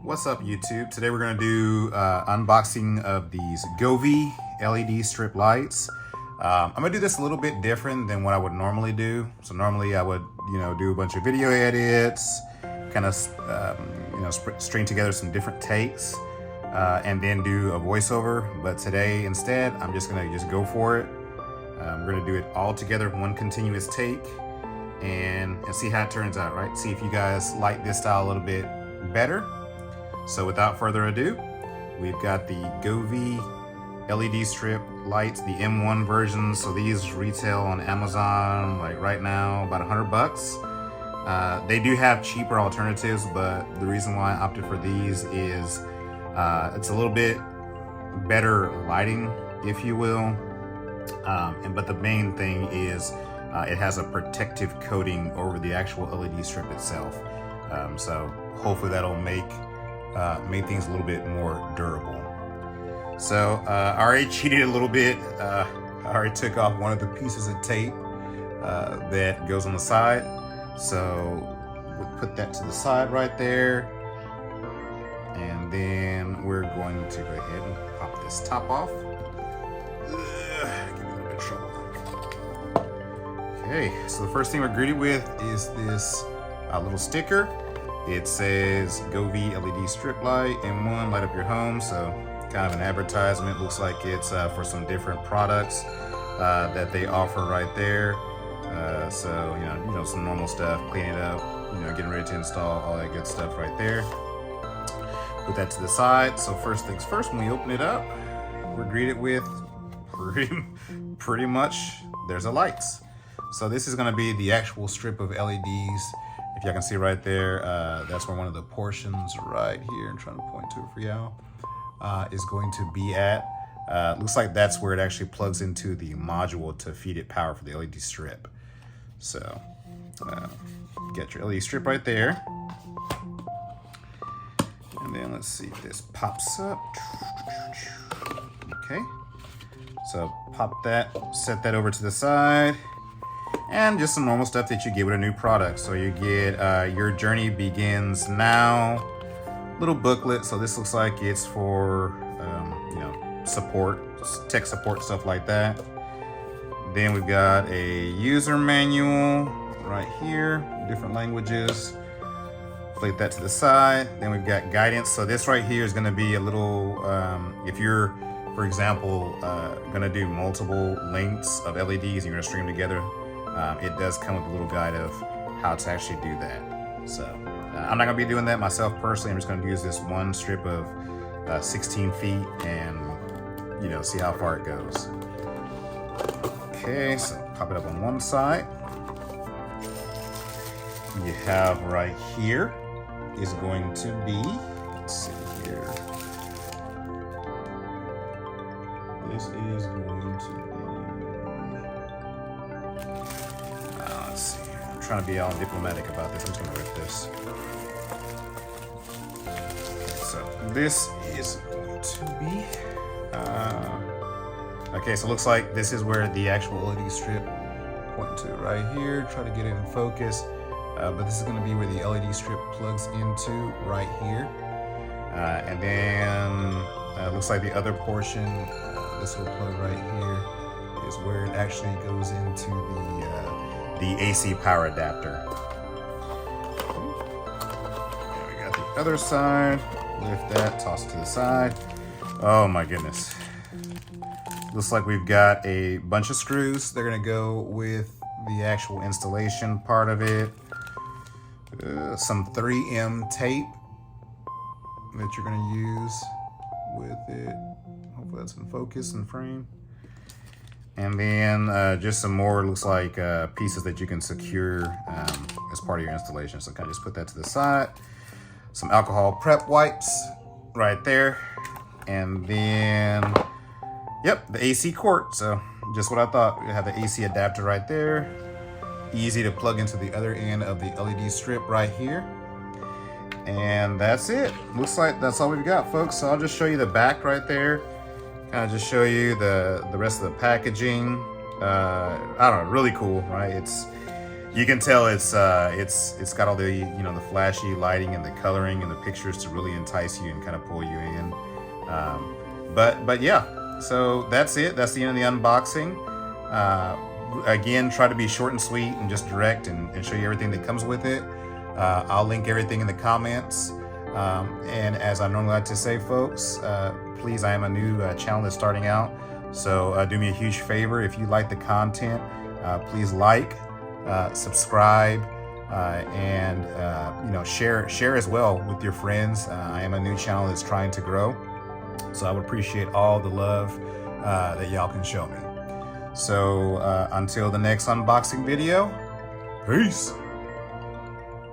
What's up, YouTube? Today we're going to do unboxing of these Govee LED strip lights. I'm going to do this a little bit different than what I would normally do. So normally I would, do a bunch of video edits, kind of, string together some different takes, and then do a voiceover. But today instead, I'm just going to go for it. We're going to do it all together, one continuous take, and see how it turns out, right? See if you guys like this style a little bit better. So without further ado, we've got the Govee LED strip lights, the M1 versions. So these retail on Amazon like right now about $100. They do have cheaper alternatives, but the reason why I opted for these is it's a little bit better lighting, if you will. But the main thing is it has a protective coating over the actual LED strip itself. So hopefully that'll make things a little bit more durable. So I already cheated a little bit. I already took off one of the pieces of tape that goes on the side. So we'll put that to the side right there. And then we're going to go ahead and pop this top off. Give me a little bit of trouble. Okay, so the first thing we're greeted with is this little sticker. It says Govee LED strip light M1, light up your home. So kind of an advertisement. Looks like it's for some different products that they offer right there. So some normal stuff, clean it up, getting ready to install, all that good stuff right there. Put that to the side. So first things first, when we open it up, we're greeted with pretty much there's a lights. So this is going to be the actual strip of LEDs. If y'all can see right there, that's where one of the portions right here, I'm trying to point to it for y'all, is going to be at. Looks like that's where it actually plugs into the module to feed it power for the LED strip. So get your LED strip right there. And then let's see if this pops up. Okay, so pop that, set that over to the side. And just some normal stuff that you get with a new product. So you get your journey begins now, little booklet. So this looks like it's for support, tech support, stuff like that. Then we've got a user manual right here, different languages. Flip that to the side. Then we've got guidance. So this right here is going to be a little, if you're, for example, going to do multiple lengths of LEDs and you're going to string them together, it does come with a little guide of how to actually do that. So I'm not going to be doing that myself personally. I'm just going to use this one strip of 16 feet and see how far it goes. Okay, so pop it up on one side. You have right here is going to be, let's see here. This is going to be, let's see. I'm trying to be all diplomatic about this. I'm just going to rip this. Okay, so this is going to be, okay, so it looks like this is where the actual LED strip pointing to right here. Try to get it in focus. But this is going to be where the LED strip plugs into right here. And then looks like the other portion, this little plug right here, is where it actually goes into the AC power adapter. And we got the other side. Lift that, toss it to the side. Oh my goodness. Looks like we've got a bunch of screws. They're going to go with the actual installation part of it. Some 3M tape that you're going to use with it. Hopefully that's in focus and frame. And then just some more, looks like pieces that you can secure as part of your installation. So kind of just put that to the side. Some alcohol prep wipes right there. And then, yep, the AC cord. So just what I thought. We have the AC adapter right there. Easy to plug into the other end of the LED strip right here. And that's it. Looks like that's all we've got, folks. So I'll just show you the back right there. Kind of just show you the rest of the packaging. I don't know, really cool, right? You can tell it's got all the, you know, the flashy lighting and the coloring and the pictures to really entice you and kind of pull you in. But yeah, so that's it. That's the end of the unboxing. Again, try to be short and sweet and just direct and show you everything that comes with it. I'll link everything in the comments. And as I normally like to say, folks, please, I am a new channel that's starting out. So do me a huge favor. If you like the content, please like, subscribe, and you know, share as well with your friends. I am a new channel that's trying to grow. So I would appreciate all the love that y'all can show me. So until the next unboxing video, peace.